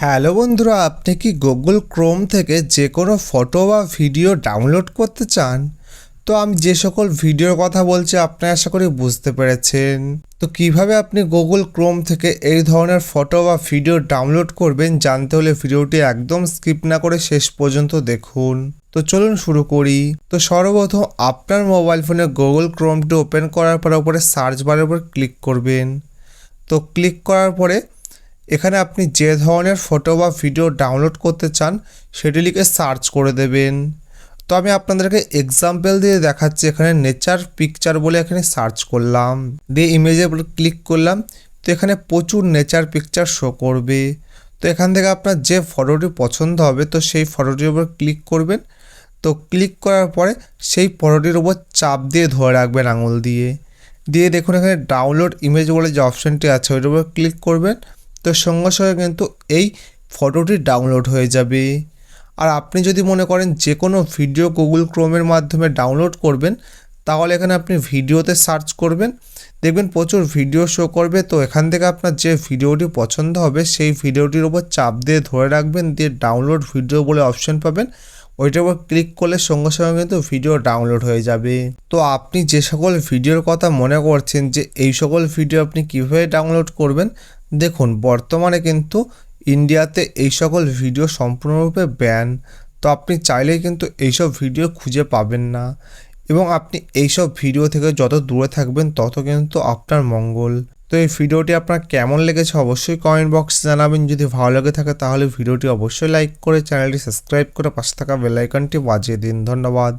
Hello বন্ধুরা, আপনি কি গুগল ক্রোম থেকে যে কোনো ফটো বা ভিডিও ডাউনলোড করতে চান? তো আমি যে সকল ভিডিওর কথা বলছি আপনি আশা করি বুঝতে পেরেছেন। তো কিভাবে আপনি গুগল ক্রোম থেকে এই ধরনের ফটো বা ভিডিও ডাউনলোড করবেন জানতে হলে ভিডিওটি একদম স্কিপ না করে শেষ পর্যন্ত দেখুন। তো চলুন শুরু করি। তো সর্বপ্রথম আপনার মোবাইল ফোনে গুগল ক্রোমটি ওপেন করার পর উপরে সার্চ বারের উপর ক্লিক করবেন। তো ক্লিক করার পরে এখানে আপনি যে ধরনের ফটো বা ভিডিও ডাউনলোড করতে চান সেটি লিখে সার্চ করে দেবেন। তো আমি আপনাদেরকে এক্সাম্পল দিয়ে দেখাচ্ছি। এখানে নেচার পিকচার বলে এখানে সার্চ করলাম, দিয়ে ইমেজের উপর ক্লিক করলাম। তো এখানে প্রচুর নেচার পিকচার শো করবে। তো এখান থেকে আপনার যে ফটোটি পছন্দ হবে তো সেই ফটোটির উপর ক্লিক করবেন। তো ক্লিক করার পরে সেই ফটোটির উপর চাপ দিয়ে ধরে রাখবেন আঙুল দিয়ে। দিয়ে দেখুন এখানে ডাউনলোড ইমেজ বলে যে অপশানটি আছে ওইটার উপর ক্লিক করবেন। তো সঙ্গে সঙ্গে কিন্তু এই ফটোটি ডাউনলোড হয়ে যাবে। আর আপনি যদি মনে করেন যে কোনো ভিডিও গুগল ক্রোমের মাধ্যমে ডাউনলোড করবেন, তাহলে এখানে আপনি ভিডিওতে সার্চ করবেন, দেখবেন প্রচুর ভিডিও শো করবে। তো এখান থেকে আপনার যে ভিডিওটি পছন্দ হবে সেই ভিডিওটির উপর চাপ দিয়ে ধরে রাখবেন, দিয়ে ডাউনলোড ভিডিও বলে অপশন পাবেন, ওইটার উপর ক্লিক করলে সঙ্গে সঙ্গে কিন্তু ভিডিও ডাউনলোড হয়ে যাবে। তো আপনি যে সকল ভিডিওর কথা মনে করছেন যে এই সকল ভিডিও আপনি কীভাবে ডাউনলোড করবেন, দেখুন বর্তমানে কিন্তু ইন্ডিয়াতে এই সকল ভিডিও সম্পূর্ণরূপে ব্যান। তো আপনি চাইলেই কিন্তু এইসব ভিডিও খুঁজে পাবেন না, এবং আপনি এইসব ভিডিও থেকে যত দূরে থাকবেন তত কিন্তু আপনার মঙ্গল। তো এই ভিডিওটি আপনার কেমন লেগেছে অবশ্যই কমেন্ট বক্সে জানাবেন। যদি ভালো লেগে থাকে তাহলে ভিডিওটি অবশ্যই লাইক করে চ্যানেলটি সাবস্ক্রাইব করে পাশে থাকা বেল আইকনটি বাজিয়ে দিন। ধন্যবাদ।